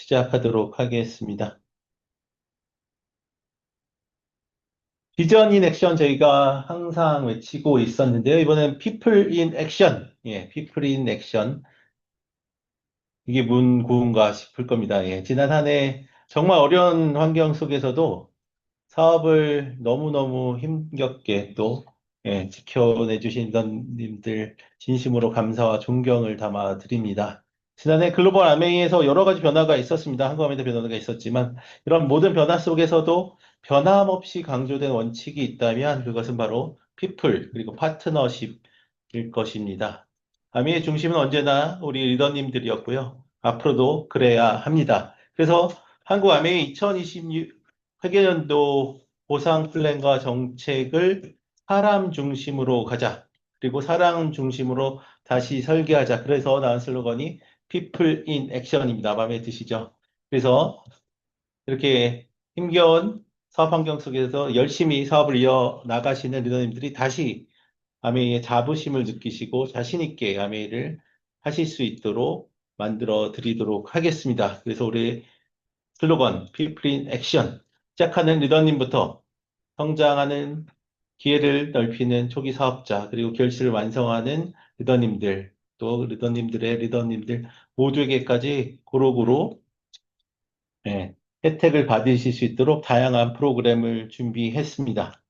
시작하도록 하겠습니다. 비전 인 액션 저희가 항상 외치고 있었는데요. 이번엔 people in action. 예, people in action. 이게 문구인가 싶을 겁니다. 예, 지난 한 해 정말 어려운 환경 속에서도 사업을 너무너무 힘겹게 또 지켜내 주신 분님들 진심으로 감사와 존경을 담아 드립니다. 지난해 글로벌 아메이에서 여러 가지 변화가 있었습니다. 한국화면도 변화가 있었지만 이런 모든 변화 속에서도 변함없이 강조된 원칙이 있다면 그것은 바로 people 그리고 파트너십일 것입니다. 아미의 중심은 언제나 우리 리더님들이었고요. 앞으로도 그래야 합니다. 그래서 한국 아메이 2026 회계연도 보상 플랜과 정책을 사람 중심으로 가자. 그리고 사람 중심으로 다시 설계하자. 그래서 나온 슬로건이 People in Action입니다. 마음에 드시죠? 그래서 이렇게 힘겨운 사업 환경 속에서 열심히 사업을 이어 나가시는 리더님들이 다시 아메이의 자부심을 느끼시고 자신 있게 아메이를 하실 수 있도록 만들어 드리도록 하겠습니다. 그래서 우리 슬로건 People in Action 시작하는 리더님부터 성장하는 기회를 넓히는 초기 사업자 그리고 결실을 완성하는 리더님들 또 리더님들의 리더님들 모두에게까지 고루고루 혜택을 받으실 수 있도록 다양한 프로그램을 준비했습니다.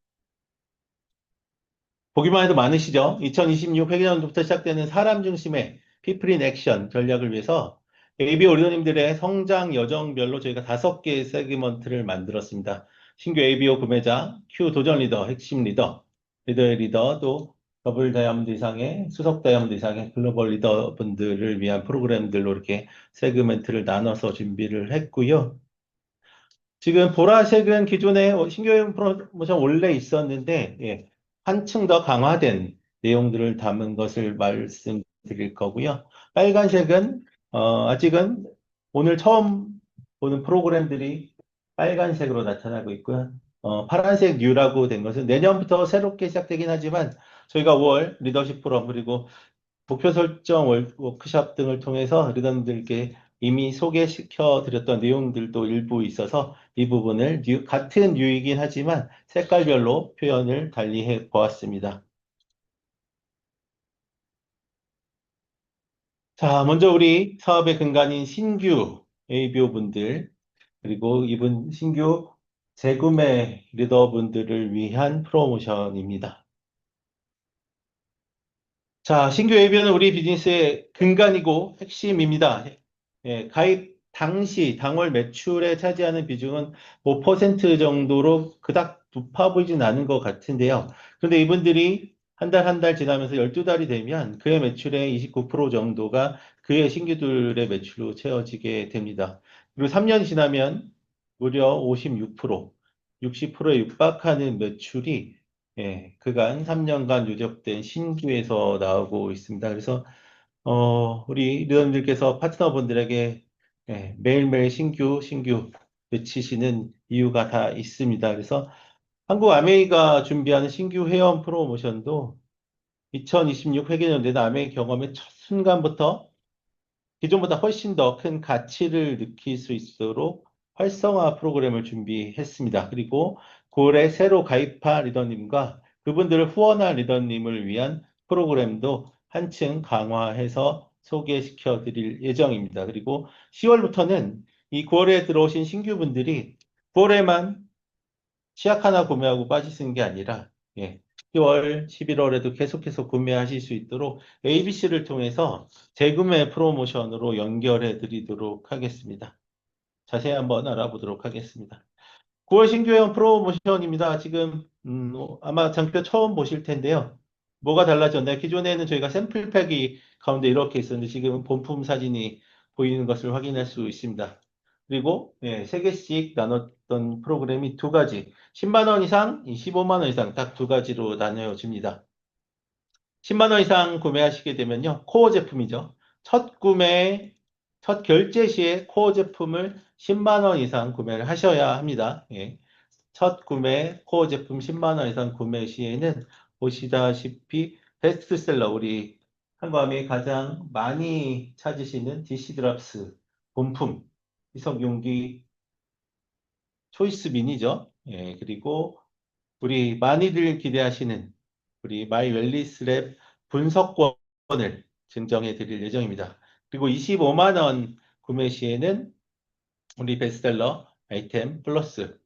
보기만 해도 많으시죠? 2026 회계연도부터 시작되는 사람 중심의 People in Action 전략을 위해서 ABO 리더님들의 성장 여정별로 저희가 5개의 세그먼트를 만들었습니다. 신규 ABO 구매자, Q 도전 리더, 핵심 리더, 리더의 리더, 또 더블 다이아몬드 이상의, 수석 다이아몬드 이상의 글로벌 리더분들을 위한 프로그램들로 이렇게 세그멘트를 나눠서 준비를 했고요. 지금 보라색은 기존에 신규 프로모션 원래 있었는데 한층 더 강화된 내용들을 담은 것을 말씀드릴 거고요. 빨간색은 아직은 오늘 처음 보는 프로그램들이 빨간색으로 나타나고 있고요. 파란색 뉴라고 된 것은 내년부터 새롭게 시작되긴 하지만 저희가 5월 리더십 포럼 그리고 목표 설정 워크샵 등을 통해서 리더님들께 이미 소개시켜 드렸던 내용들도 일부 있어서 이 부분을 같은 류이긴 하지만 색깔별로 표현을 달리해 보았습니다. 자, 먼저 우리 사업의 근간인 신규 ABO 분들, 그리고 이분 신규 재구매 리더분들을 위한 프로모션입니다. 자, 신규 ABO는 우리 비즈니스의 근간이고 핵심입니다. 가입 당시 당월 매출에 차지하는 비중은 5% 정도로 그닥 높아 보이진 않은 것 같은데요. 그런데 이분들이 한 달 한 달 지나면서 12달이 되면 그의 매출의 29% 정도가 그의 신규들의 매출로 채워지게 됩니다. 그리고 3년 지나면 무려 56%, 60%에 육박하는 매출이 그간 3년간 누적된 신규에서 나오고 있습니다. 그래서 우리 리더님들께서 파트너분들에게 매일매일 신규 외치시는 이유가 다 있습니다. 그래서 한국 아메이가 준비하는 신규 회원 프로모션도 2026 회계연도에 아메이 경험의 첫 순간부터 기존보다 훨씬 더 큰 가치를 느낄 수 있도록 활성화 프로그램을 준비했습니다. 그리고 9월에 새로 가입한 리더님과 그분들을 후원한 리더님을 위한 프로그램도 한층 강화해서 소개시켜 드릴 예정입니다. 그리고 10월부터는 이 9월에 들어오신 신규분들이 9월에만 치약 하나 구매하고 빠지시는 게 아니라 10월, 11월에도 계속해서 구매하실 수 있도록 ABC를 통해서 재구매 프로모션으로 연결해 드리도록 하겠습니다. 자세히 한번 알아보도록 하겠습니다. 9월 신규 회원 프로모션입니다. 지금 아마 장표 처음 보실 텐데요. 뭐가 달라졌나요? 기존에는 저희가 샘플팩이 가운데 이렇게 있었는데 지금은 본품 사진이 보이는 것을 확인할 수 있습니다. 그리고 3개씩 나눴던 프로그램이 두 가지, 10만 원 이상, 15만 원 이상 딱 두 가지로 나뉘어집니다. 10만 원 이상 구매하시게 되면요. 코어 제품이죠. 첫 결제 시에 코어 제품을 10만 원 이상 구매를 하셔야 합니다. 첫 구매 코어 제품 10만 원 이상 구매 시에는 보시다시피 베스트셀러 우리 한과함이 가장 많이 찾으시는 DC 드랍스 본품 이석용기 초이스 미니죠. 예, 그리고 우리 많이들 기대하시는 우리 마이 웰리스 랩 분석권을 증정해 드릴 예정입니다. 그리고 25만 원 구매 시에는 우리 베스트셀러 아이템 플러스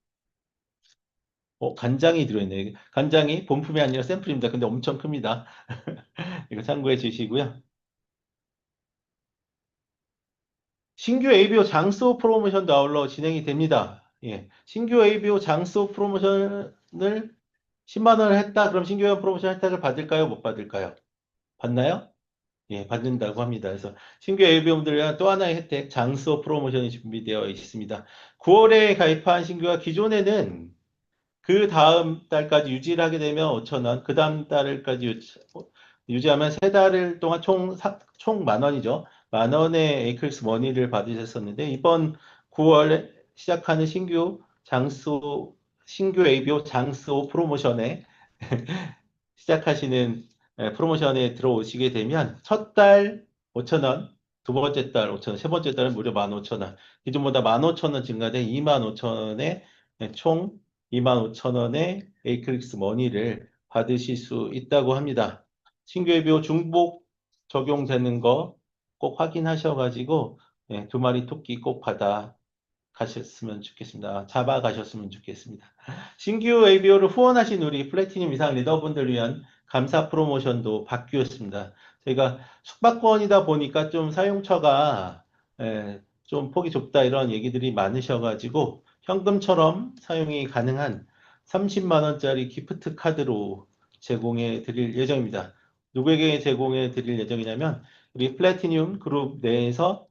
간장이 들어있네. 간장이 본품이 아니라 샘플입니다. 근데 엄청 큽니다. 이거 참고해 주시고요. 신규 ABO 장소 프로모션도 아울러 진행이 됩니다. 예. 신규 ABO 장소 프로모션을 10만 원을 했다. 그럼 신규 회원 프로모션 혜택을 받을까요? 못 받을까요? 받나요? 예, 받는다고 합니다. 그래서 신규 ABO들을 위한 또 하나의 혜택, 장소 프로모션이 준비되어 있습니다. 9월에 가입한 신규가 기존에는 그 다음 달까지 유지를 하게 되면 5천 원, 그 다음 달까지 유지하면 세 달 동안 총 만 원이죠. 만 원의 에이클스 머니를 받으셨었는데, 이번 9월에 시작하는 신규 ABO 장수 프로모션에 시작하시는 프로모션에 들어오시게 되면 첫 달 5천 원, 두 번째 달 5천 원, 세 번째 달은 무려 15,000원, 기존보다 15,000원 증가된 25,000원의 총 25,000원의 에이클릭스 머니를 받으실 수 있다고 합니다. 신규 예비호 중복 적용되는 거 꼭 확인하셔가지고 두 마리 토끼 꼭 받아 가셨으면 좋겠습니다. 잡아 가셨으면 좋겠습니다. 신규 ABO를 후원하신 우리 플래티늄 이상 리더분들 위한 감사 프로모션도 바뀌었습니다. 저희가 숙박권이다 보니까 좀 사용처가 좀 폭이 좁다 이런 얘기들이 많으셔가지고 현금처럼 사용이 가능한 30만 원짜리 기프트 카드로 제공해 드릴 예정입니다. 누구에게 제공해 드릴 예정이냐면 우리 플래티늄 그룹 내에서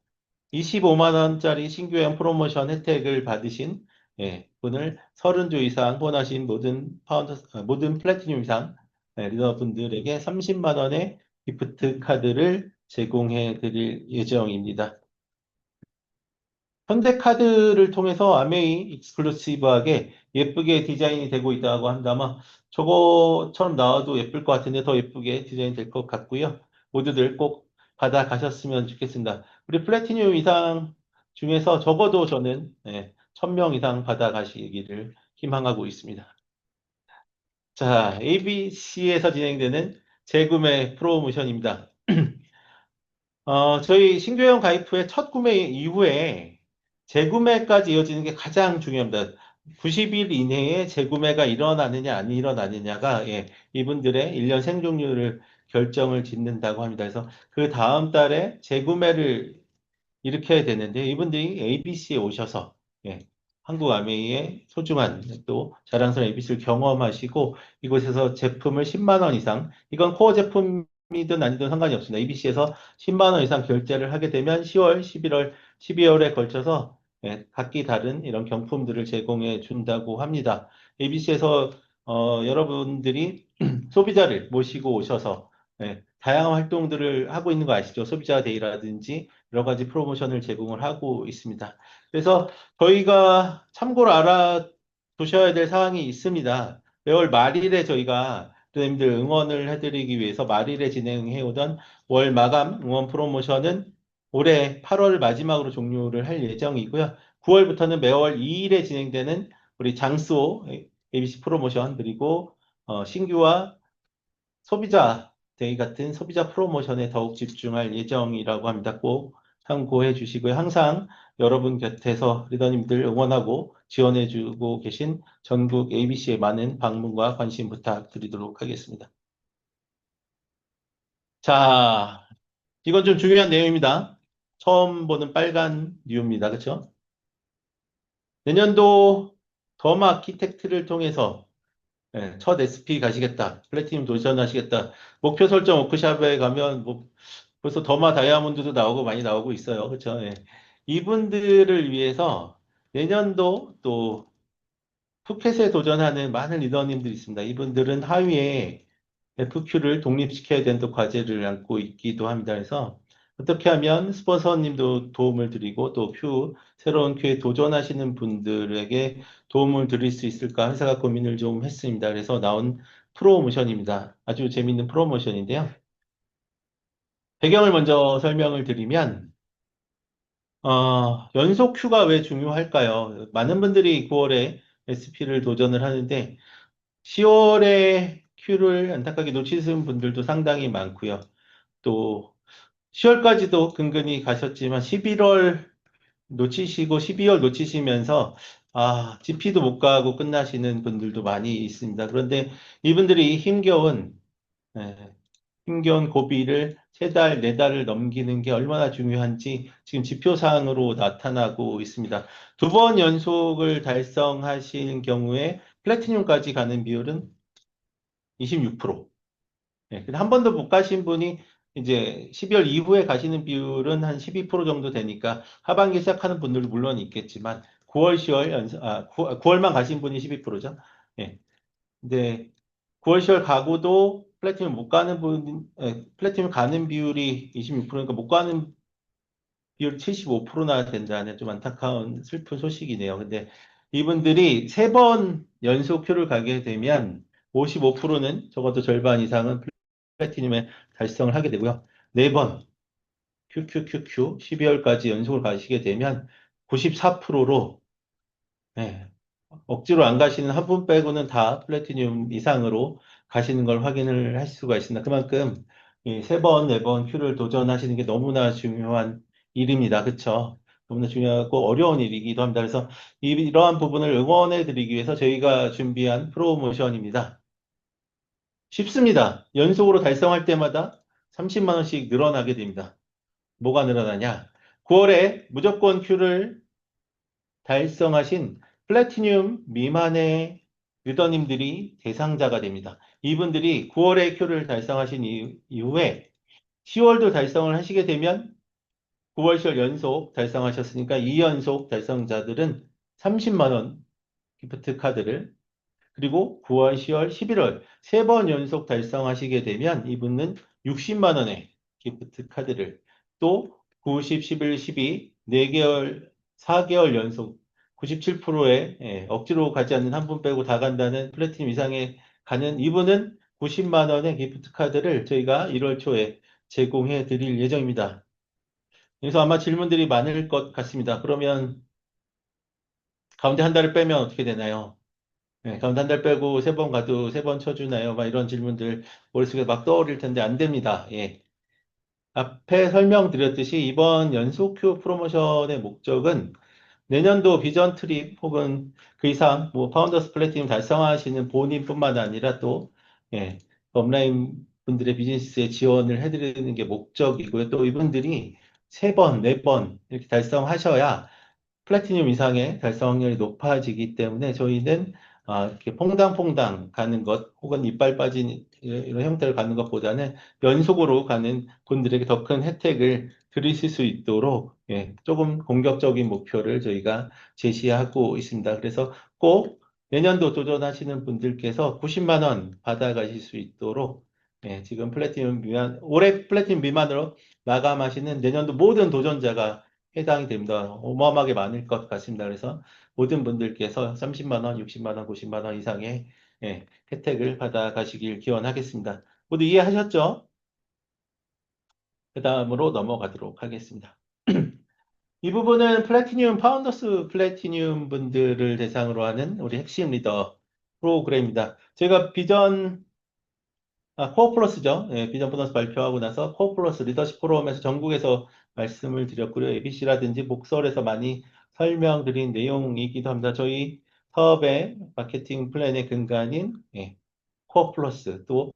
25만 원짜리 신규 회원 프로모션 혜택을 받으신 분을 30주 이상 후원하신 모든 플래티늄 이상 리더분들에게 30만 원의 기프트 카드를 제공해 드릴 예정입니다. 현대카드를 통해서 아메이 익스클루시브하게 예쁘게 디자인이 되고 있다고 한다면 저거처럼 나와도 예쁠 것 같은데 더 예쁘게 디자인 될 것 같고요. 모두들 꼭 받아 가셨으면 좋겠습니다. 우리 플래티늄 이상 중에서 적어도 저는 1000명 이상 받아 가시기를 희망하고 있습니다. 자, ABC에서 진행되는 재구매 프로모션입니다. 저희 신규회원 가입 후에 첫 구매 이후에 재구매까지 이어지는 게 가장 중요합니다. 90일 이내에 재구매가 일어나느냐 안 일어나느냐가 이분들의 1년 생존율을 결정을 짓는다고 합니다. 그래서 그 다음 달에 재구매를 이렇게 해야 되는데 이분들이 ABC에 오셔서 한국 아메이의 소중한 또 자랑스러운 ABC를 경험하시고 이곳에서 제품을 10만 원 이상 이건 코어 제품이든 아니든 상관이 없습니다. ABC에서 10만 원 이상 결제를 하게 되면 10월, 11월, 12월에 걸쳐서 각기 다른 이런 경품들을 제공해 준다고 합니다. ABC에서 여러분들이 소비자를 모시고 오셔서 다양한 활동들을 하고 있는 거 아시죠? 소비자 데이라든지 여러 가지 프로모션을 제공을 하고 있습니다. 그래서 저희가 참고로 알아두셔야 될 사항이 있습니다. 매월 말일에 저희가 또님들 응원을 해드리기 위해서 말일에 진행해오던 월 마감 응원 프로모션은 올해 8월 마지막으로 종료를 할 예정이고요. 9월부터는 매월 2일에 진행되는 우리 장수호 ABC 프로모션 그리고 신규와 소비자 데이 같은 소비자 프로모션에 더욱 집중할 예정이라고 합니다. 꼭 참고해 주시고요. 항상 여러분 곁에서 리더님들 응원하고 지원해주고 계신 전국 ABC의 많은 방문과 관심 부탁드리도록 하겠습니다. 자, 이건 좀 중요한 내용입니다. 처음 보는 빨간 뉴입니다. 그렇죠? 내년도 더마 아키텍트를 통해서 첫 SP 가시겠다. 플래티넘 도전하시겠다. 목표 설정 워크샵에 가면 뭐 벌써 더마 다이아몬드도 나오고 많이 나오고 있어요. 그렇죠? 예. 이분들을 위해서 내년도 또 푸켓에 도전하는 많은 리더님들이 있습니다. 이분들은 하위에 FQ를 독립시켜야 되는 또 과제를 안고 있기도 합니다. 그래서 어떻게 하면 스폰서님도 도움을 드리고 또 새로운 큐에 도전하시는 분들에게 도움을 드릴 수 있을까 회사가 고민을 좀 했습니다. 그래서 나온 프로모션입니다. 아주 재밌는 프로모션인데요. 배경을 먼저 설명을 드리면 연속 큐가 왜 중요할까요? 많은 분들이 9월에 SP를 도전을 하는데 10월에 큐를 안타깝게 놓치신 분들도 상당히 많고요. 또 10월까지도 근근히 가셨지만 11월 놓치시고 12월 놓치시면서 GP도 못 가고 끝나시는 분들도 많이 있습니다. 그런데 이분들이 예, 힘겨운 고비를 세 달, 네 달을 넘기는 게 얼마나 중요한지 지금 지표상으로 나타나고 있습니다. 두 번 연속을 달성하신 경우에 플래티늄까지 가는 비율은 26%. 네, 근데 한 번도 못 가신 분이 이제 12월 이후에 가시는 비율은 한 12% 정도 되니까 하반기 시작하는 분들도 물론 있겠지만 9월, 10월 월만 가신 분이 12%죠. 예. 근데 9월, 10월 가고도 플래티넘 못 가는 플래티넘 가는 비율이 26%니까 못 가는 비율이 75%나 된다는 좀 안타까운 슬픈 소식이네요. 근데 이분들이 세 번 연속 표를 가게 되면 55%는 적어도 절반 이상은 플래티넘에 달성을 하게 되고요. 네 번 QQQQ 12월까지 연속을 가시게 되면 94%로 억지로 안 가시는 한 분 빼고는 다 플래티늄 이상으로 가시는 걸 확인을 할 수가 있습니다. 그만큼 세 번, 네 번 큐를 도전하시는 게 너무나 중요한 일입니다. 그렇죠? 너무나 중요하고 어려운 일이기도 합니다. 그래서 이러한 부분을 응원해 드리기 위해서 저희가 준비한 프로모션입니다. 쉽습니다. 연속으로 달성할 때마다 30만 원씩 늘어나게 됩니다. 뭐가 늘어나냐? 9월에 무조건 큐를 달성하신 플래티늄 미만의 유저님들이 대상자가 됩니다. 이분들이 9월에 큐를 달성하신 이후에 10월도 달성을 하시게 되면 9월, 10월 연속 달성하셨으니까 2연속 달성자들은 30만 원 기프트 카드를 그리고 9월, 10월, 11월 세 번 연속 달성하시게 되면 이분은 60만 원의 기프트 카드를 또 9, 10, 11, 12, 4개월, 4개월 연속 97%의 억지로 가지 않는 한 분 빼고 다 간다는 플래티넘 이상에 가는 이분은 90만 원의 기프트 카드를 저희가 1월 초에 제공해 드릴 예정입니다. 그래서 아마 질문들이 많을 것 같습니다. 그러면 가운데 한 달을 빼면 어떻게 되나요? 네, 가운데 한 달 빼고 세 번 가도 세 번 쳐주나요? 막 이런 질문들 머릿속에 막 떠오를 텐데 안 됩니다. 예. 앞에 설명드렸듯이 이번 연속 큐 프로모션의 목적은 내년도 비전 트립 혹은 그 이상 뭐 파운더스 플래티넘 달성하시는 본인뿐만 아니라 또 예, 업라인 분들의 비즈니스에 지원을 해드리는 게 목적이고요. 또 이분들이 세 번, 네 번 이렇게 달성하셔야 플래티늄 이상의 달성 확률이 높아지기 때문에 저희는 이렇게 퐁당퐁당 가는 것 혹은 이빨 빠진 이런 형태를 가는 것보다는 연속으로 가는 분들에게 더 큰 혜택을 드리실 수 있도록 조금 공격적인 목표를 저희가 제시하고 있습니다. 그래서 꼭 내년도 도전하시는 분들께서 90만 원 받아가실 수 있도록 지금 올해 플래티늄 미만으로 마감하시는 내년도 모든 도전자가 해당이 됩니다. 어마어마하게 많을 것 같습니다. 그래서 모든 분들께서 30만 원, 60만 원, 90만 원 이상의 혜택을 받아 가시길 기원하겠습니다. 모두 이해하셨죠? 그 다음으로 넘어가도록 하겠습니다. 이 부분은 파운더스 플래티늄 분들을 대상으로 하는 우리 핵심 리더 프로그램입니다. 제가 코어 플러스죠. 비전 보너스 발표하고 나서 코어 플러스 리더십 포럼에서 전국에서 말씀을 드렸고요. ABC라든지 목설에서 많이 설명드린 내용이기도 합니다. 저희 사업의 마케팅 플랜의 근간인 코어 플러스 또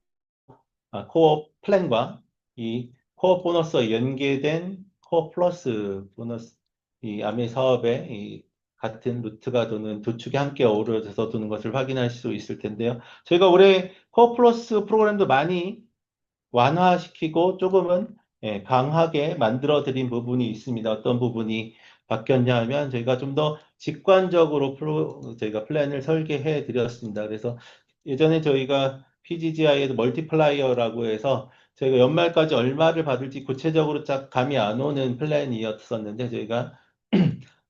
코어 플랜과 이 코어 보너스와 연계된 코어 플러스 보너스 이 아메 사업에 같은 루트가 도는 두 축이 함께 어우러져서 도는 것을 확인할 수 있을 텐데요. 저희가 올해 코어 플러스 프로그램도 많이 완화시키고 조금은 강하게 만들어 드린 부분이 있습니다. 어떤 부분이 바뀌었냐 하면 저희가 좀 더 직관적으로 저희가 플랜을 설계해 드렸습니다. 그래서 예전에 저희가 PGGI에도 멀티플라이어라고 해서 저희가 연말까지 얼마를 받을지 구체적으로 딱 감이 안 오는 플랜이었었는데 저희가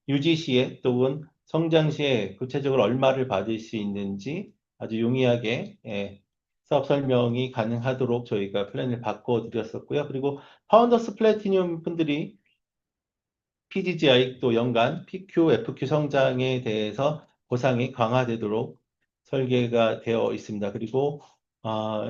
유지 시에 또는 성장 시에 구체적으로 얼마를 받을 수 있는지 아주 용이하게 사업 설명이 가능하도록 저희가 플랜을 바꿔드렸었고요. 그리고 파운더스 플래티늄 분들이 PGGI 또 연간 PQ, FQ 성장에 대해서 보상이 강화되도록 설계가 되어 있습니다. 그리고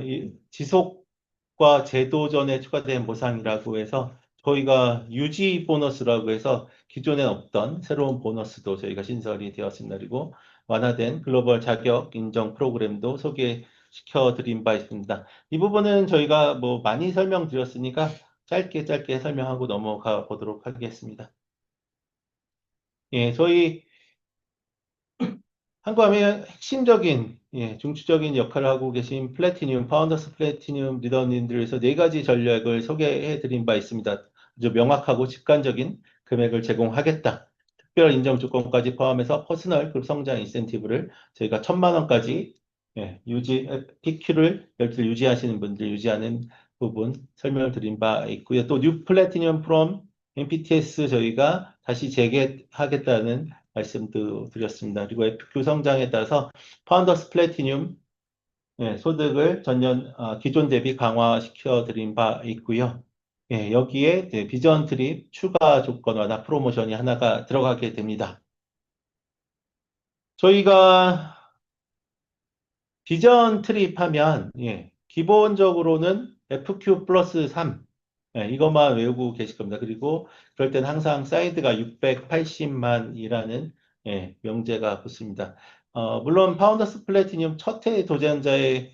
이 지속과 제도전에 추가된 보상이라고 해서 저희가 유지 보너스라고 해서 기존에 없던 새로운 보너스도 저희가 신설이 되었습니다. 그리고 완화된 글로벌 자격 인정 프로그램도 소개시켜 드린 바 있습니다. 이 부분은 저희가 뭐 많이 설명드렸으니까 짧게 짧게 설명하고 넘어가 보도록 하겠습니다. 예, 저희 한과의 핵심적인, 중추적인 역할을 하고 계신 플래티늄, 파운더스 플래티늄 리더님들에서 네 가지 전략을 소개해 드린 바 있습니다. 아주 명확하고 직관적인 금액을 제공하겠다. 특별 인정 조건까지 포함해서 퍼스널 그룹 성장 인센티브를 저희가 1,000만 원까지 PQ를 열심히 유지하시는 분들 유지하는 부분 설명을 드린 바 있고요. 또 뉴 플래티늄 프롬 MPTS 저희가 다시 재개하겠다는 말씀도 드렸습니다. 그리고 FQ 성장에 따라서 파운더스 플래티늄 소득을 전년 기존 대비 강화시켜 드린 바 있고요. 여기에 이제 비전 트립 추가 조건 완화 프로모션이 하나가 들어가게 됩니다. 저희가 비전 트립 하면 기본적으로는 FQ 플러스 3 이것만 외우고 계실 겁니다. 그리고 그럴 때는 항상 사이드가 680만이라는 명제가 붙습니다. 물론 파운더스 플래티늄 첫 해 도전자에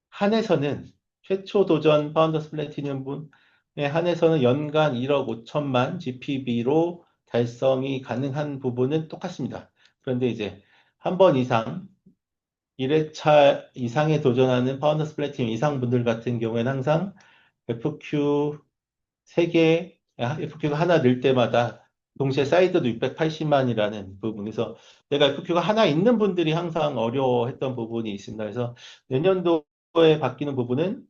한해서는 최초 도전 파운더스 플래티늄 분에 한해서는 연간 1억 5천만 GPB로 달성이 가능한 부분은 똑같습니다. 그런데 이제 한 번 이상 1회차 이상에 도전하는 파운더스 플래티늄 이상 분들 같은 경우에는 항상 FQ 3개, FQ가 하나 늘 때마다 동시에 사이드도 680만이라는 부분에서 내가 FQ가 하나 있는 분들이 항상 어려워했던 부분이 있습니다. 그래서 내년도에 바뀌는 부분은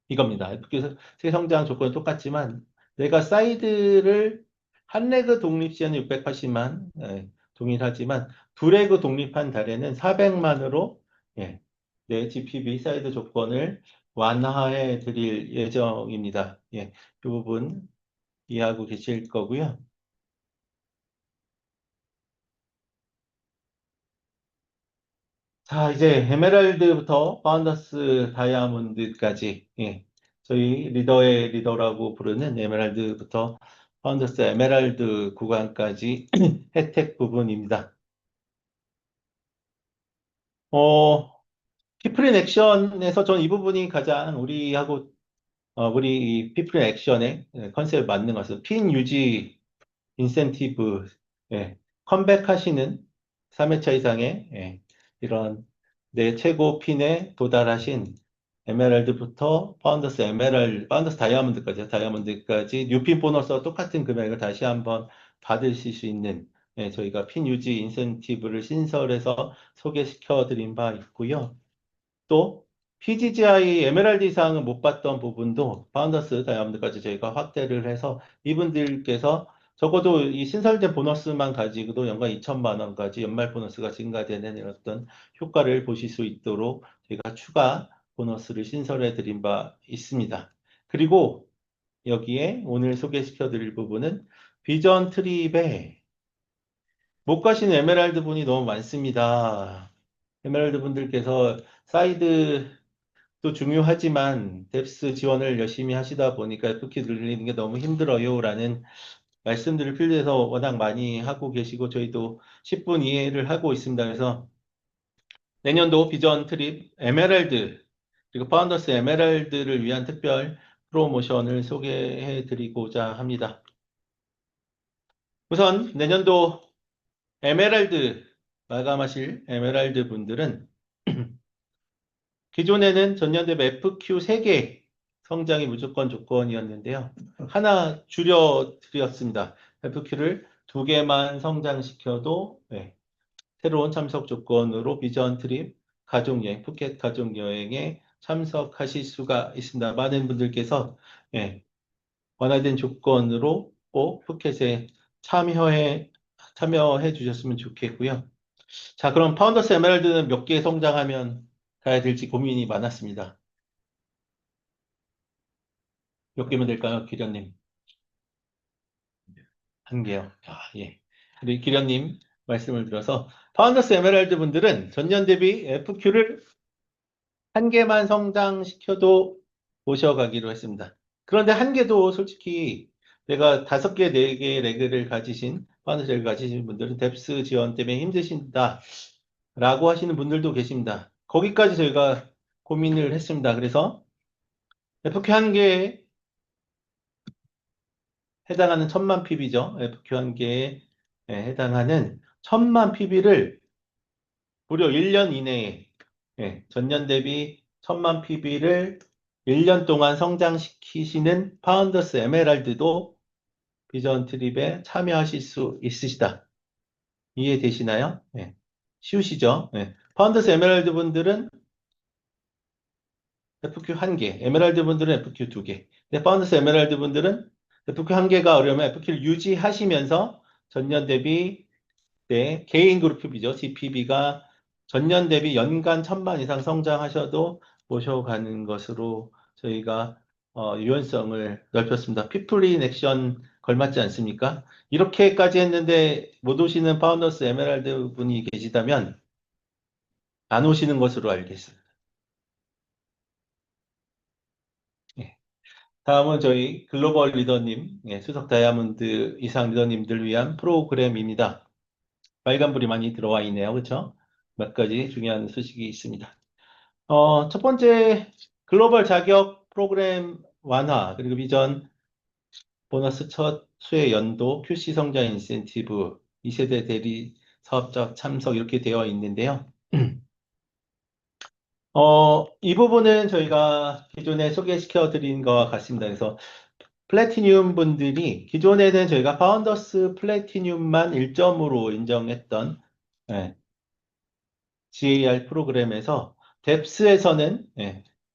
이겁니다. FQ 세 성장 조건은 똑같지만 내가 사이드를 한 레그 독립 시에는 680만 동일하지만 두 레그 독립한 달에는 400만으로 내 GPB 사이드 조건을 완화해 드릴 예정입니다. 이 부분 이해하고 계실 거고요. 자, 이제 에메랄드부터 파운더스 다이아몬드까지, 저희 리더의 리더라고 부르는 에메랄드부터 파운더스 에메랄드 구간까지 혜택 부분입니다. 피플인 액션에서 전 이 부분이 가장 우리 이 피플인 액션의 컨셉에 맞는 것 같습니다. 핀 유지 인센티브, 컴백하시는 3회차 이상의 이런 내 최고 핀에 도달하신 에메랄드부터 파운더스 다이아몬드까지 뉴핀 보너스와 똑같은 금액을 다시 한번 받으실 수 있는 저희가 핀 유지 인센티브를 신설해서 소개시켜 드린 바 있고요. 또 PGGI 에메랄드 이상은 못 봤던 부분도 파운더스 다이아몬드까지 저희가 확대를 해서 이분들께서 적어도 이 신설된 보너스만 가지고도 연간 2천만 원까지 연말 보너스가 증가되는 이런 어떤 효과를 보실 수 있도록 저희가 추가 보너스를 신설해 드린 바 있습니다. 그리고 여기에 오늘 소개시켜 드릴 부분은 비전 트립에 못 가신 에메랄드 분이 너무 많습니다. 에메랄드 분들께서 사이드도 중요하지만 뎁스 지원을 열심히 하시다 보니까 쿠키 늘리는 게 너무 힘들어요 라는 말씀들을 필드에서 워낙 많이 하고 계시고 저희도 10분 이해를 하고 있습니다. 그래서 내년도 비전 트립 에메랄드 그리고 파운더스 에메랄드를 위한 특별 프로모션을 소개해 드리고자 합니다. 우선 내년도 에메랄드 마감하실 에메랄드 분들은 기존에는 전년 대비 FQ 3개 성장이 무조건 조건이었는데요. 하나 줄여드렸습니다. FQ를 2개만 성장시켜도 새로운 참석 조건으로 비전 트립 가족여행, 푸켓 가족여행에 참석하실 수가 있습니다. 많은 분들께서 완화된 조건으로 꼭 푸켓에 참여해 주셨으면 좋겠고요. 자, 그럼 파운더스 에메랄드는 몇 개 성장하면 가야 될지 고민이 많았습니다. 몇 개면 될까요, 기련님? 한 개요. 아, 예. 우리 기련님 말씀을 들어서 파운더스 에메랄드 분들은 전년 대비 FQ를 한 개만 성장시켜도 모셔가기로 했습니다. 그런데 한 개도 솔직히 내가 5개, 4개 레그를 가지신, 파운더스 레그 가지신 분들은 뎁스 지원 때문에 힘드신다. 라고 하시는 분들도 계십니다. 거기까지 저희가 고민을 했습니다. 그래서 FQ 한 개에 해당하는 1000만 PB죠. FQ 한 개에 해당하는 1000만 PB를 무려 1년 이내에 전년 대비 1000만 PB를 1년 동안 성장시키시는 파운더스 에메랄드도 비전 트립에 참여하실 수 있으시다. 이해되시나요? 쉬우시죠? 파운더스 에메랄드 분들은 FQ 한 개, 에메랄드 분들은 FQ 두 개. 근데 파운더스 에메랄드 분들은 FQ 한 개가 어려우면 FQ를 유지하시면서 전년 대비 개인 그룹 PB죠. GPB가 전년 대비 연간 1000만 이상 성장하셔도 모셔가는 것으로 저희가 유연성을 넓혔습니다. 피플린 액션 걸맞지 않습니까? 이렇게까지 했는데 못 오시는 파운더스 에메랄드 분이 계시다면 안 오시는 것으로 알겠습니다. 예. 다음은 저희 글로벌 리더님, 수석 다이아몬드 이상 리더님들 위한 프로그램입니다. 빨간불이 많이 들어와 있네요. 그렇죠? 몇 가지 중요한 소식이 있습니다. 첫 번째 글로벌 자격 프로그램 완화, 그리고 비전 보너스 첫 수혜 연도 QC 성장 인센티브 2세대 대리 사업자 참석 이렇게 되어 있는데요. 이 부분은 저희가 기존에 소개시켜 드린 것과 같습니다. 그래서 플래티늄 분들이 기존에는 저희가 파운더스 플래티늄만 1점으로 인정했던 예, GAR 프로그램에서 뎁스에서는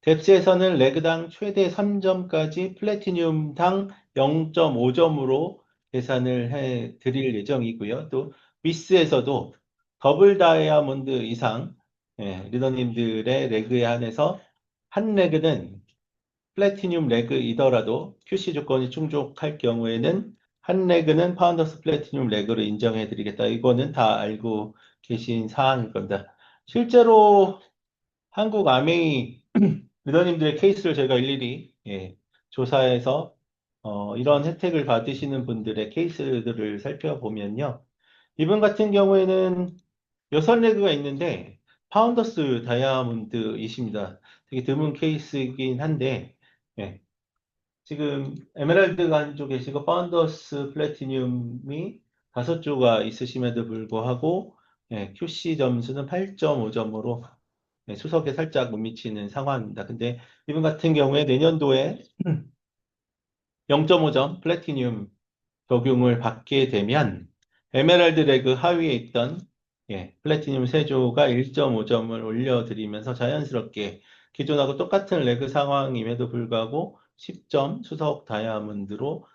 뎁스에서는 레그당 최대 3점까지 플래티늄당 0.5점으로 계산을 해 드릴 예정이고요. 또 위스에서도 더블 다이아몬드 이상 리더님들의 레그에 한해서 한 레그는 플래티늄 레그이더라도 QC 조건이 충족할 경우에는 한 레그는 파운더스 플래티늄 레그로 인정해 드리겠다. 이거는 다 알고 계신 사항일 겁니다. 실제로 한국 아메이 리더님들의 케이스를 저희가 일일이 조사해서 이런 혜택을 받으시는 분들의 케이스들을 살펴보면요. 이분 같은 경우에는 6레그가 있는데 파운더스 다이아몬드이십니다. 되게 드문 케이스이긴 한데 예, 지금 에메랄드가 한쪽 계시고 파운더스 플래티늄이 5조가 있으심에도 불구하고 QC 점수는 8.5점으로 수석에 살짝 못 미치는 상황입니다. 근데 이분 같은 경우에 내년도에 0.5점 플래티늄 적용을 받게 되면 에메랄드 레그 하위에 있던 플래티늄 세조가 1.5점을 올려드리면서 자연스럽게 기존하고 똑같은 레그 상황임에도 불구하고 10점 수석 다이아몬드로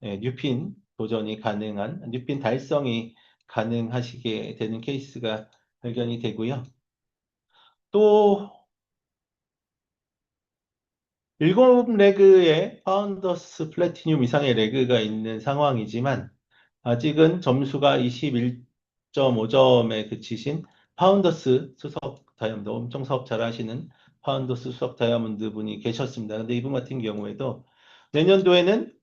뉴핀 도전이 가능한 뉴핀 달성이 가능하시게 되는 케이스가 발견이 되고요. 또 7레그의 파운더스 플래티늄 이상의 레그가 있는 상황이지만 아직은 점수가 21.5점에 그치신 파운더스 수석 다이아몬드 엄청 사업 잘하시는 파운더스 수석 다이아몬드 분이 계셨습니다. 근데 이분 같은 경우에도 내년도에는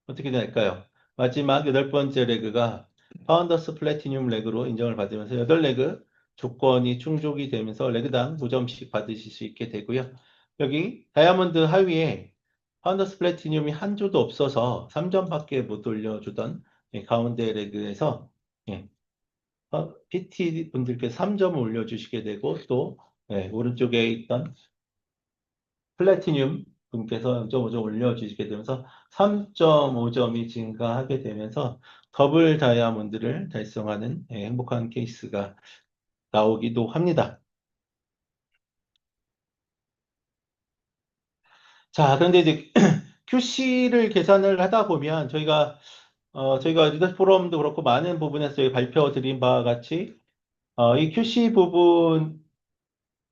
어떻게 될까요? 마지막 8번째 레그가 파운더스 플래티늄 레그로 인정을 받으면서 8레그 조건이 충족이 되면서 레그당 5점씩 받으실 수 있게 되고요. 여기 다이아몬드 하위에 파운더스 플래티늄이 한 조도 없어서 3점밖에 못 올려주던 가운데 레그에서 PT 분들께 3점을 올려주시게 되고 또 오른쪽에 있던 플래티늄 분께서 0.5점 올려주시게 되면서 3.5점이 증가하게 되면서 더블 다이아몬드를 달성하는 행복한 케이스가 나오기도 합니다. 자, 그런데 이제 QC를 계산을 하다 보면 저희가 리더 포럼도 그렇고 많은 부분에서 저희 발표 드린 바와 같이 이 QC 부분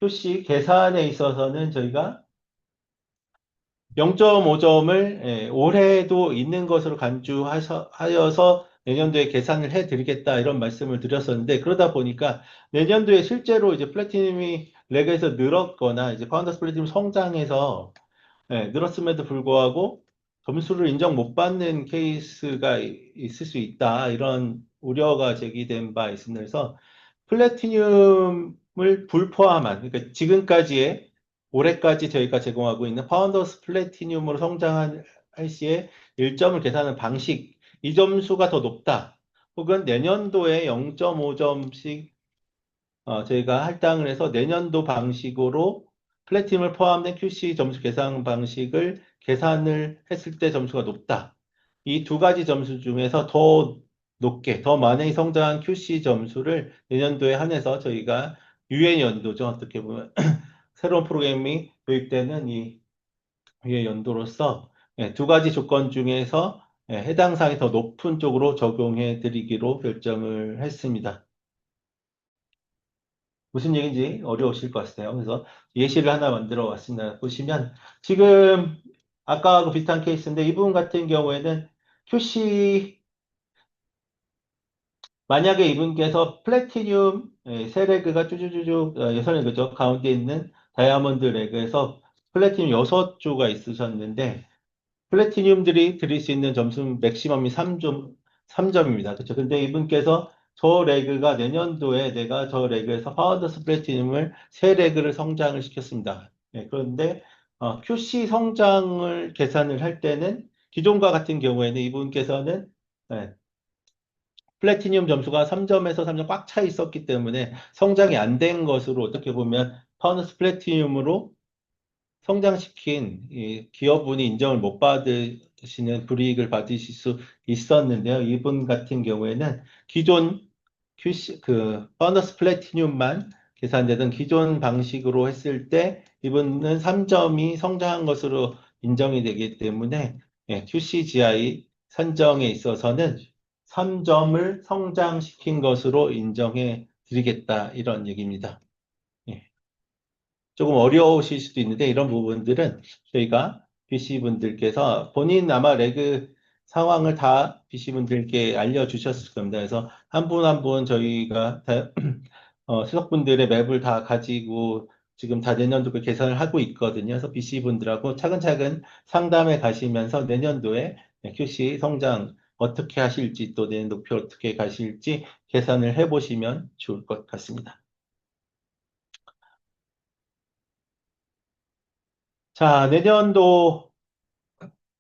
QC 계산에 있어서는 저희가 0.5점을 올해도 있는 것으로 간주하여서 내년도에 계산을 해드리겠다 이런 말씀을 드렸었는데 그러다 보니까 내년도에 실제로 이제 플래티늄이 렉에서 늘었거나 이제 파운더스 플래티늄 성장해서 늘었음에도 불구하고 점수를 인정 못 받는 케이스가 있을 수 있다. 이런 우려가 제기된 바 있습니다. 그래서 플래티늄을 불포함한, 그러니까 지금까지의 올해까지 저희가 제공하고 있는 파운더스 플래티늄으로 성장한 할 시에 1점을 계산하는 방식, 이 점수가 더 높다. 혹은 내년도에 0.5점씩 저희가 할당을 해서 내년도 방식으로 플래티늄을 포함된 QC 점수 계산 방식을 계산을 했을 때 점수가 높다. 이 두 가지 점수 중에서 더 높게, 더 많이 성장한 QC 점수를 내년도에 한해서 저희가 유예 연도죠. 어떻게 보면 새로운 프로그램이 도입되는 이 유예 연도로서 두 가지 조건 중에서 해당 사항이 더 높은 쪽으로 적용해 드리기로 결정을 했습니다. 무슨 얘기인지 어려우실 것 같아요. 그래서 예시를 하나 만들어 왔습니다. 보시면 지금 아까하고 비슷한 케이스인데 이 부분 같은 경우에는 QC 만약에 이분께서 플래티늄 세 레그가 쭈쭈쭈쭈 여섯 레그죠. 가운데 있는 다이아몬드 레그에서 플래티늄 6조가 있으셨는데 플래티늄들이 드릴 수 있는 점수는 맥시멈이 3점입니다. 그렇죠? 근데 이분께서 저 레그가 내년도에 내가 저 레그에서 파운더스 플래티늄을 세 레그를 성장을 시켰습니다. 그런데 QC 성장을 계산을 할 때는 기존과 같은 경우에는 이분께서는 예, 플래티늄 점수가 3점에서 3점 꽉 차 있었기 때문에 성장이 안 된 것으로 어떻게 보면 파운더스 플래티늄으로 성장시킨 이 기업분이 인정을 못 받으시는 불이익을 받으실 수 있었는데요. 이분 같은 경우에는 기존 QC, 퍼너스 플래티늄만 계산되던 기존 방식으로 했을 때 이분은 3점이 성장한 것으로 인정이 되기 때문에 QCGI 산정에 있어서는 3점을 성장시킨 것으로 인정해 드리겠다 이런 얘기입니다. 예. 조금 어려우실 수도 있는데 이런 부분들은 저희가 BC분들께서 본인 아마 레그 상황을 다 BC분들께 알려주셨을 겁니다. 그래서 한 분 한 분 저희가 수석분들의 맵을 다 가지고 지금 다 내년도 그 계산을 하고 있거든요. 그래서 BC분들하고 차근차근 상담해 가시면서 내년도에 QC 성장 어떻게 하실지 또 내년 목표 어떻게 가실지 계산을 해보시면 좋을 것 같습니다. 자, 내년도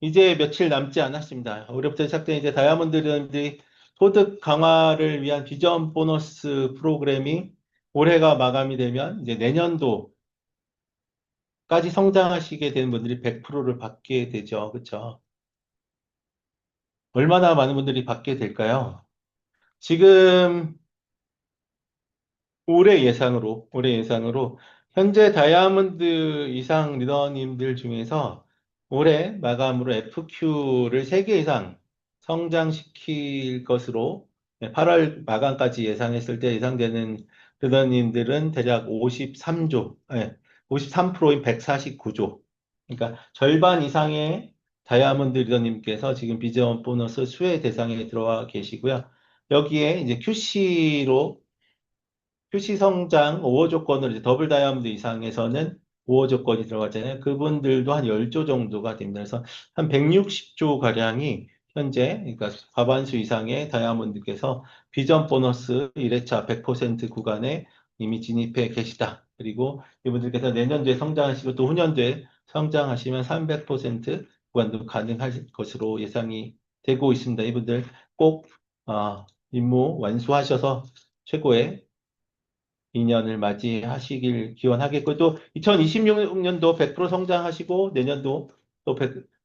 이제 며칠 남지 않았습니다. 올해부터 시작된 이제 다이아몬드들이 소득 강화를 위한 비전 보너스 프로그램이 올해가 마감이 되면 이제 내년도까지 성장하시게 되는 분들이 100%를 받게 되죠. 그렇죠? 얼마나 많은 분들이 받게 될까요? 지금 올해 예상으로 현재 다이아몬드 이상 리더님들 중에서 올해 마감으로 FQ를 3개 이상 성장시킬 것으로 8월 마감까지 예상했을 때 예상되는 리더님들은 대략 53조, 53%인 149조. 그러니까 절반 이상의 다이아몬드 리더님께서 지금 비전 보너스 수혜 대상에 들어와 계시고요. 여기에 이제 QC로 표시 성장 5호 조건으로 이제 더블 다이아몬드 이상에서는 5호 조건이 들어가잖아요. 그분들도 한 10조 정도가 됩니다. 그래서 한 160조 가량이 현재 그러니까 과반수 이상의 다이아몬드께서 비전 보너스 1회차 100% 구간에 이미 진입해 계시다. 그리고 이분들께서 내년도에 성장하시고 또 후년도에 성장하시면 300% 구간도 가능할 것으로 예상이 되고 있습니다. 이분들 꼭 임무 완수하셔서 최고의 2년을 맞이하시길 기원하겠고 또 2026년도 100% 성장하시고 내년도 또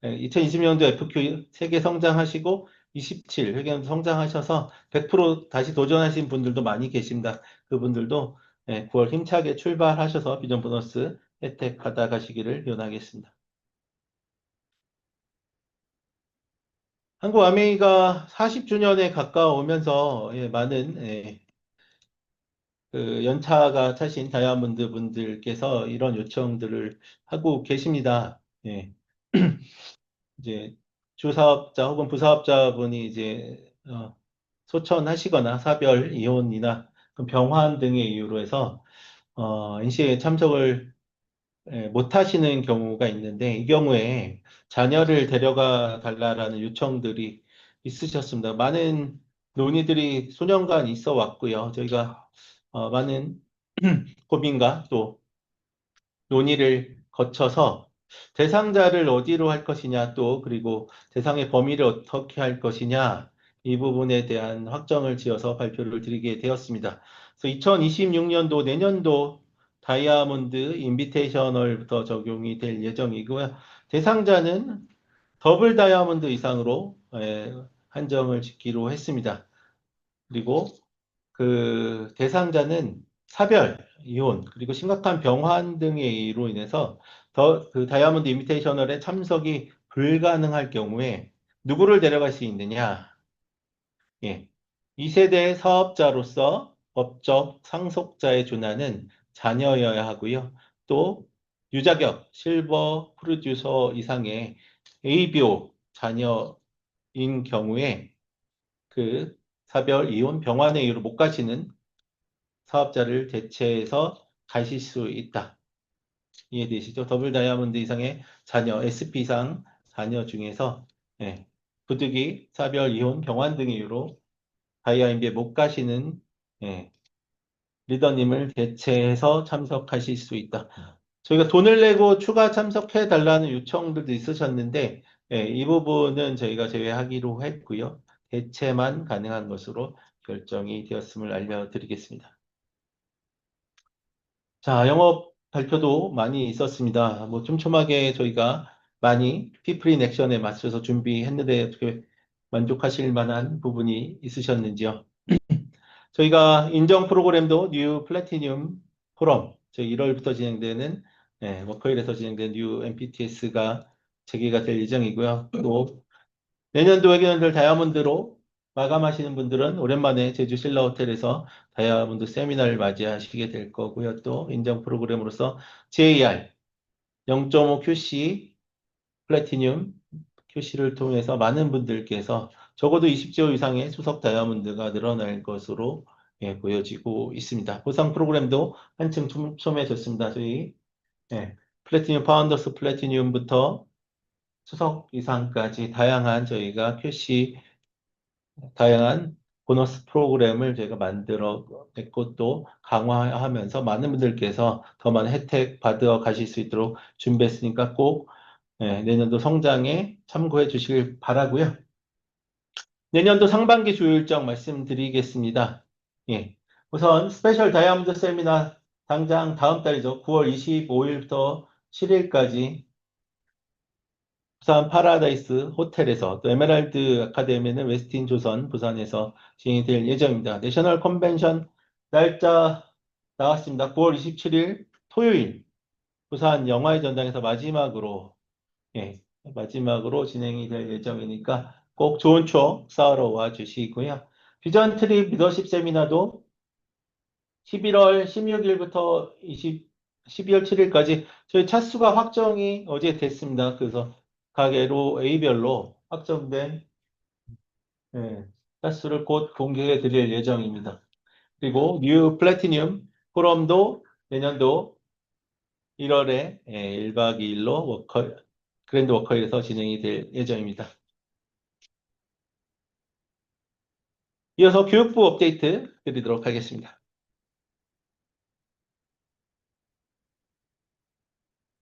2026년도 FQ 세계 성장하시고 27 회계연도 성장하셔서 100% 다시 도전하신 분들도 많이 계십니다. 그분들도 9월 힘차게 출발하셔서 비전 보너스 혜택 받아가시기를 기원하겠습니다. 한국 아메이가 40주년에 가까워오면서 많은 그 연차가 차신 다이아몬드 분들께서 이런 요청들을 하고 계십니다. 예. 이제 주사업자 혹은 부사업자분이 이제 소천하시거나 사별, 이혼이나 병환 등의 이유로 해서 NC에 참석을 못 하시는 경우가 있는데 이 경우에 자녀를 데려가 달라라는 요청들이 있으셨습니다. 많은 논의들이 수년간 있어 왔고요. 저희가 많은 고민과 또 논의를 거쳐서 대상자를 어디로 할 것이냐 또 그리고 대상의 범위를 어떻게 할 것이냐 이 부분에 대한 확정을 지어서 발표를 드리게 되었습니다. 그래서 2026년도 내년도 다이아몬드 인비테이셔널부터 적용이 될 예정이고요. 대상자는 더블 다이아몬드 이상으로 한정을 짓기로 했습니다. 그리고 그 대상자는 사별, 이혼, 그리고 심각한 병환 등의 이유로 인해서 그 다이아몬드 인비테이셔널에 참석이 불가능할 경우에 누구를 데려갈 수 있느냐? 예. 2세대 사업자로서 법적 상속자에 준하는 자녀여야 하고요. 또 유자격 실버 프로듀서 이상의 ABO 자녀인 경우에 그 사별, 이혼, 병환의 이유로 못 가시는 사업자를 대체해서 가실 수 있다. 이해되시죠? 더블 다이아몬드 이상의 자녀, SP 이상 자녀 중에서 부득이 사별, 이혼, 병환 등의 이유로 다이아인비에 못 가시는 예, 리더님을 대체해서 참석하실 수 있다. 저희가 돈을 내고 추가 참석해 달라는 요청들도 있으셨는데 이 부분은 저희가 제외하기로 했고요. 대체만 가능한 것으로 결정이 되었음을 알려드리겠습니다. 자, 영업 발표도 많이 있었습니다. 뭐 촘촘하게 저희가 많이 피프린 액션에 맞춰서 준비했는데 어떻게 만족하실 만한 부분이 있으셨는지요? 저희가 인정 프로그램도 뉴 플래티늄 포럼, 저희 1월부터 진행되는 워커힐에서 진행된 뉴 MPTS가 재개가 될 예정이고요. 또 내년도 회계연들 다이아몬드로 마감하시는 분들은 오랜만에 제주 신라 호텔에서 다이아몬드 세미나를 맞이하시게 될 거고요. 또 인정 프로그램으로서 JR 0.5 QC 플래티늄 QC를 통해서 많은 분들께서 적어도 20조 이상의 수석 다이아몬드가 늘어날 것으로 보여지고 있습니다. 보상 프로그램도 한층 촘촘해졌습니다. 저희 플래티늄 파운더스 플래티늄부터 수석 이상까지 다양한 저희가 QC 다양한 보너스 프로그램을 저희가 만들어 냈고 또 강화하면서 많은 분들께서 더 많은 혜택 받아 가실 수 있도록 준비했으니까 꼭 내년도 성장에 참고해 주시길 바라고요. 내년도 상반기 주요 일정 말씀드리겠습니다. 예. 우선 스페셜 다이아몬드 세미나 당장 다음 달이죠. 9월 25일부터 7일까지 부산 파라다이스 호텔에서 또 에메랄드 아카데미는 웨스틴 조선 부산에서 진행이 될 예정입니다. 내셔널 컨벤션 날짜 나왔습니다. 9월 27일 토요일 부산 영화의 전당에서 마지막으로 진행이 될 예정이니까 꼭 좋은 추억 쌓으러 와 주시고요. 비전 트립 리더십 세미나도 11월 16일부터 12월 7일까지 저희 차수가 확정이 어제 됐습니다. 그래서 각 A별로 확정된 예, 차수를 곧 공개해 드릴 예정입니다. 그리고 뉴 플래티늄 포럼도 내년도 1월에 1박 2일로 그랜드 워커힐에서 진행이 될 예정입니다. 이어서 교육부 업데이트 드리도록 하겠습니다.